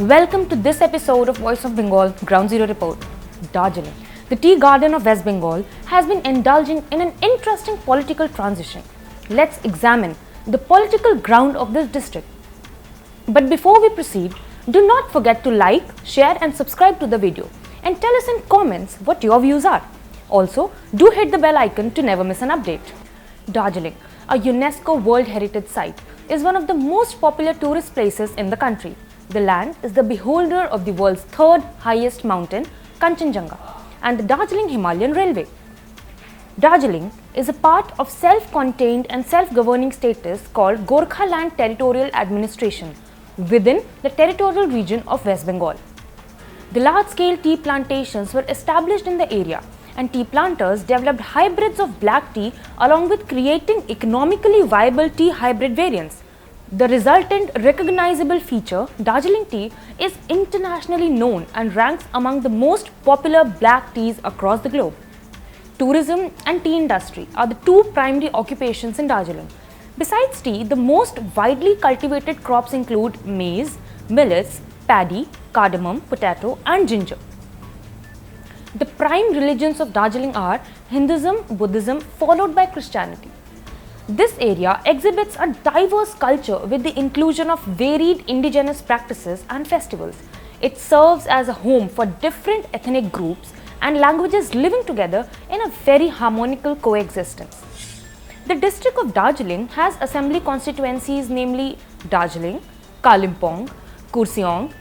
Welcome to this episode of Voice of Bengal Ground Zero Report. Darjeeling, the tea garden of West Bengal, has been indulging in an interesting political transition. Let's examine the political ground of this district. But before we proceed, do not forget to like, share and subscribe to the video and tell us in comments what your views are. Also, do hit the bell icon to never miss an update. Darjeeling, a UNESCO World Heritage Site, is one of the most popular tourist places in the country. The land is the beholder of the world's third highest mountain, Kanchenjunga, and the Darjeeling Himalayan Railway. Darjeeling is a part of self-contained and self-governing status called Gorkhaland Territorial Administration within the territorial region of West Bengal. The large-scale tea plantations were established in the area, and tea planters developed hybrids of black tea along with creating economically viable tea hybrid variants. The resultant recognizable feature, Darjeeling tea, is internationally known and ranks among the most popular black teas across the globe. Tourism and tea industry are the two primary occupations in Darjeeling. Besides tea, the most widely cultivated crops include maize, millets, paddy, cardamom, potato and ginger. The prime religions of Darjeeling are Hinduism, Buddhism, followed by Christianity. This area exhibits a diverse culture with the inclusion of varied indigenous practices and festivals. It serves as a home for different ethnic groups and languages living together in a very harmonical coexistence. The district of Darjeeling has assembly constituencies namely Darjeeling, Kalimpong, Kurseong,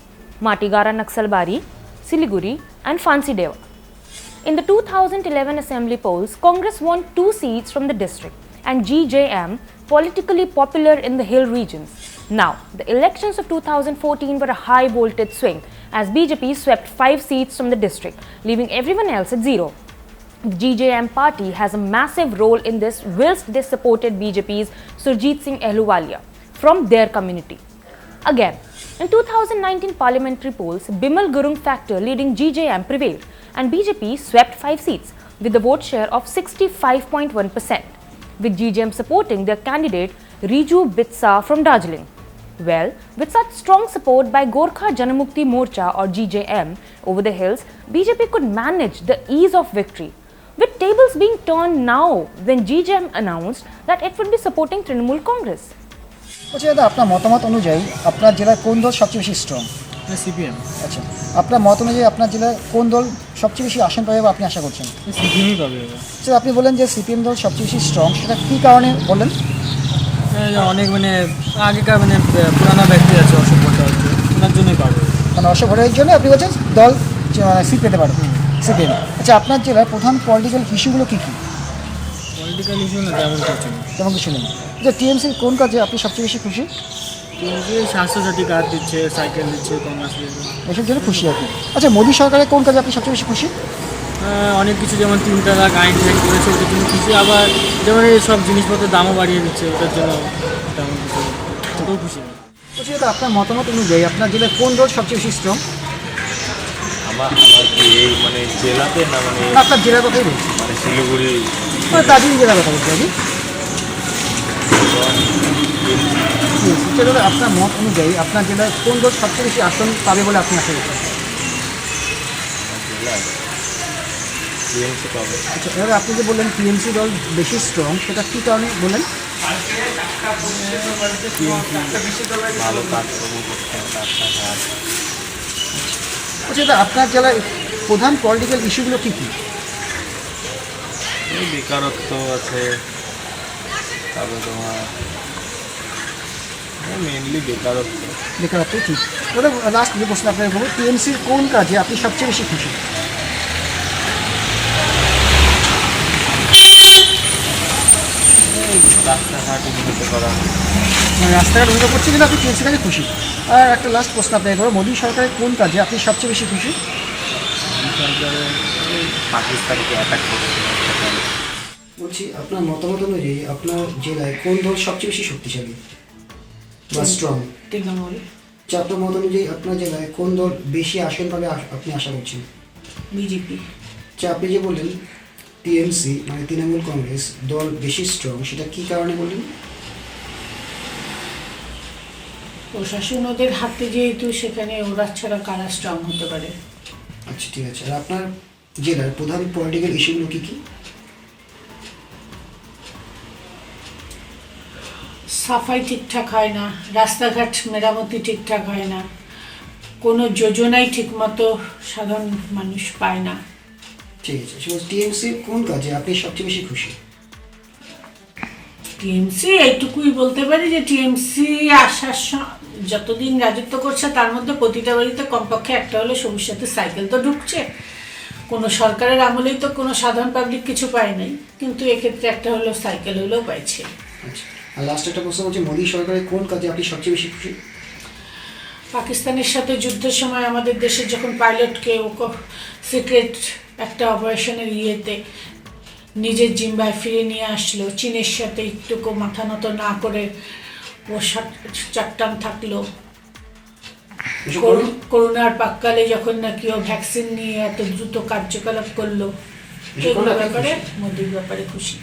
Matigara Naxalbari, Siliguri and Fansideva. In the 2011 assembly polls, Congress won 2 seats from the district and GJM politically popular in the hill regions. Now, the elections of 2014 were a high voltage swing as BJP swept 5 seats from the district, leaving everyone else at 0. The GJM party has a massive role in this whilst they supported BJP's Surjit Singh Ahluwalia from their community. Again, in 2019 parliamentary polls, Bimal Gurung factor leading GJM prevailed and BJP swept 5 seats with a vote share of 65.1%. with GJM supporting their candidate Riju Bitsa from Darjeeling. Well, with such strong support by Gorkha Janamukti Morcha or GJM over the hills, BJP could manage the ease of victory, with tables being turned now when GJM announced that it would be supporting Trinamool Congress. আচ্ছা দাদা, আপনার মতামত অনুযায়ী আপনার জেলায় কোন দল সবচেয়ে বেশি স্ট্রং? সিপিএম। আচ্ছা, আপনার মত অনুযায়ী আপনার জেলায় কোন দল সবচেয়ে বেশি আসন পাবে বা আপনি আশা করছেন? সিপিএমই পাবে। আচ্ছা, আপনি বলেন যে সিপিএম দল সবচেয়ে বেশি স্ট্রং, সেটা কী কারণে বলেন? অনেক আগেকার পুরানো ব্যক্তি আছে, অশোক ভট্টাচার্য, ওনার জন্যই পাবে। অশোক ভট্টাচার্যের জন্য আপনি বলছেন দল সিট পেতে পারে সিপিএম। আচ্ছা, আপনার জেলার প্রধান পলিটিক্যাল ইস্যুগুলো কী কী? পলিটিক্যাল ইস্যু না তেমন কিছু নেই। আচ্ছা, টিএমসির কোন কাজে আপনি সবচেয়ে বেশি খুশি? স্বাস্থ্যসাথী কার্ড দিচ্ছে, সাইকেল দিচ্ছে, কন্যাশ্রী, এসব জন্য খুশি আপনি। আচ্ছা, মোদী সরকারের কোন কাজে আপনি সবচেয়ে বেশি খুশি? অনেক কিছু, যেমন 3 তালাক আইন করেছে, ওটার জন্য খুশি। আবার যেমন এই সব জিনিসপত্রের দামও বাড়িয়ে দিচ্ছে, ওটার জন্য তেমন কিছু ওটাও খুশি। আচ্ছা দাদা, আপনার মতামত অনুযায়ী আপনার জেলায় কোন দল সবচেয়ে বেশি স্ট্রং? আমার কি এই জেলাতে না আপনার জেলার কথাই বলছি, শিলিগুড়ি দার্জিলিং জেলার কথা বলছি আমি। দাদা, আপনার মত অনুযায়ী আপনার জেলায় কোন দল সবচেয়ে বেশি আসন পাবে বলে আপনি আশা করছেন? টিএমসি পাবে। আচ্ছা, এবার আপনি যে বললেন টিএমসি দল বেশি স্ট্রং, সেটা কী কারণে বলেন? ভালো কাজকর্ম করছে, রাস্তাঘাট। আচ্ছা দাদা, আপনার জেলায় প্রধান পলিটিক্যাল ইস্যুগুলো কী কী? এই বেকারত্ব আছে, তারপরে তোমার মেনলি বেকারত্ব ঠিক। দাদা, লাস্ট যে প্রশ্ন আপনাকে বলবো, টিএমসির কোন কাজে আপনি সবচেয়ে বেশি খুশি? রাস্তাঘাট উন্নত করা। রাস্তাঘাট উন্নত করছে কিন্তু আপনি টিএমসির কাজে খুশি। আর একটা লাস্ট প্রশ্ন আপনাকে বলবো, মোদী সরকারের কোন কাজে আপনি সবচেয়ে বেশি খুশি? পাকিস্তানকে অ্যাটাক করছে। বলছি, আপনার মতামত অনুযায়ী আপনার জেলায় কোন দল সবচেয়ে বেশি শক্তিশালী বা স্ট্রং? আপনার মত অনুযায়ী আপনার জেলায় কোন দল বেশি আসন পাবে আপনি আশা করছেন? বিজেপি। আপনি যে বললেন টিএমসি মানে তৃণমূল কংগ্রেস দল বেশি স্ট্রং, সেটা কি কারণে বললেন? প্রশাসন ওদের হাতে যেহেতু, সেখানে ওরা ছাড়া কারা স্ট্রং হতে পারে। আচ্ছা ঠিক আছে। আর আপনার জেলার প্রধান পলিটিক্যাল ইস্যুগুলো কী কী? সাফাই ঠিকঠাক হয় না, রাস্তাঘাট মেরামতি ঠিকঠাক হয় না, কোনো যোজনাই ঠিকমতো সাধারণ মানুষ পায় না। ঠিক আছে। টিএমসির কোন কাজে আপনি সবচেয়ে বেশি খুশি? টিএমসি এইটুকুই বলতে পারি যে টিএমসি আসার যতদিন রাজত্ব করছে তার মধ্যে প্রতিটা বাড়িতে কমপক্ষে একটা হলে সবুজ সাথে সাইকেল তো ঢুকছে। কোনো সরকারের আমলেই তো কোনো সাধারণ পাবলিক কিছু পায় নাই, কিন্তু এক্ষেত্রে একটা হলেও সাইকেল হলেও পাইছে। আচ্ছা। আর লাস্ট একটা প্রশ্ন হচ্ছে, মোদী সরকারের কোন কাজে আপনি সবচেয়ে বেশি খুশি? পাকিস্তানের সাথে যুদ্ধের সময় আমাদের দেশের যখন পাইলটকে সিক্রেট একটা অপারেশনের ইয়েতে নিজের জিম্বায় ফিরে নিয়ে আসলো, চীনের সাথে একটুকু মাথা নত না করে ও চাপটান থাকলো। করোনার পাককালে যখন নাকি ও ভ্যাকসিন নিয়ে এত দ্রুত কার্যকলাপ করলো, এগুলোর ব্যাপারে মোদির ব্যাপারে খুশি।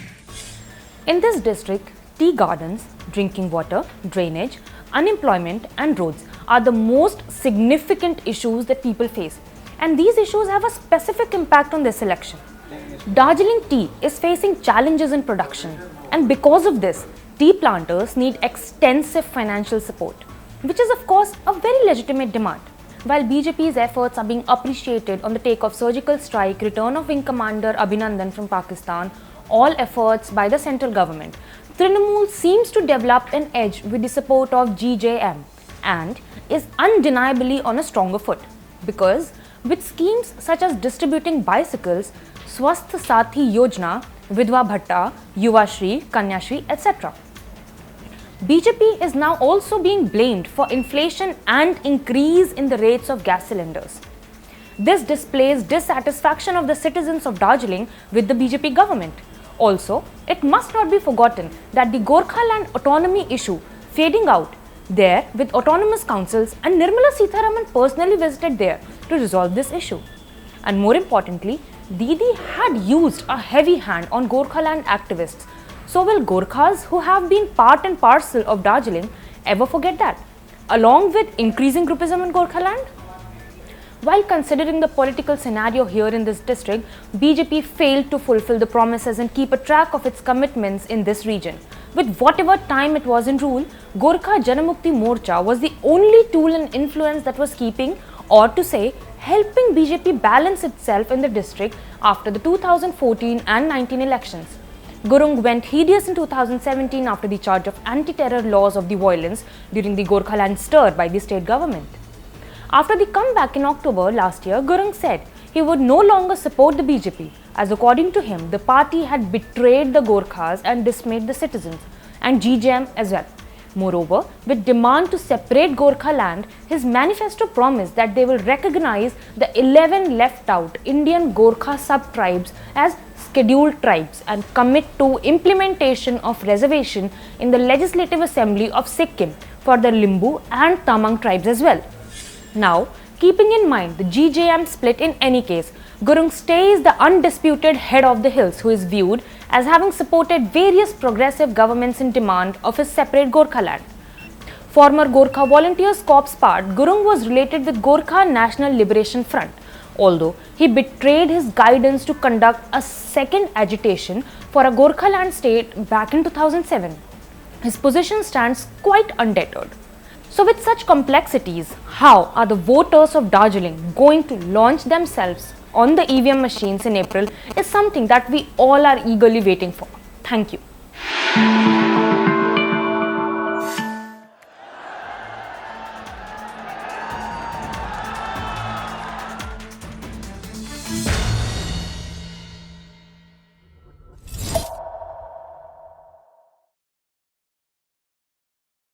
In this district, tea gardens, drinking water, drainage, unemployment and roads are the most significant issues that people face, and these issues have a specific impact on this election. Darjeeling tea is facing challenges in production, and because of this, tea planters need extensive financial support, which is of course a very legitimate demand. While BJP's efforts are being appreciated on the take of surgical strike, return of Wing Commander Abhinandan from Pakistan, all efforts by the central government, Trinamool seems to develop an edge with the support of GJM and is undeniably on a stronger foot, because with schemes such as distributing bicycles, Swasth Sathi Yojana, Vidwa Bhatta, Yuva Shri, Kanya Shri, etc. BJP is now also being blamed for inflation and increase in the rates of gas cylinders. This displays dissatisfaction of the citizens of Darjeeling with the BJP government. Also, it must not be forgotten that the Gorkhaland autonomy issue fading out there with autonomous councils, and Nirmala Sitharaman personally visited there to resolve this issue. And more importantly, Didi had used a heavy hand on Gorkhaland activists. So will Gorkhas who have been part and parcel of Darjeeling ever forget that, along with increasing groupism in Gorkhaland? While considering the political scenario here in this district, BJP failed to fulfill the promises and keep a track of its commitments in this region. With whatever time it was in rule, Gorkha Janamukti Morcha was the only tool and influence that was keeping, or to say, helping BJP balance itself in the district after the 2014 and 19 elections. Gurung went hideous in 2017 after the charge of anti-terror laws of the violence during the Gorkhaland stir by the state government. After the comeback in October last year, Gurung said he would no longer support the BJP, as according to him, the party had betrayed the Gorkhas and dismayed the citizens, and GJM as well. Moreover, with demand to separate Gorkhaland, his manifesto promised that they will recognize the 11 left out Indian Gorkha sub-tribes as scheduled tribes and commit to implementation of reservation in the Legislative Assembly of Sikkim for the Limbu and Tamang tribes as well. Now, keeping in mind the GJM split in any case, Gurung stays the undisputed head of the hills who is viewed as having supported various progressive governments in demand of his separate Gorkhaland. Former Gorkha Volunteers Corps part, Gurung was related with Gorkha National Liberation Front, although he betrayed his guidance to conduct a second agitation for a Gorkhaland state back in 2007. His position stands quite undeterred. So with such complexities, how are the voters of Darjeeling going to launch themselves on the EVM machines in April is something that we all are eagerly waiting for. Thank you.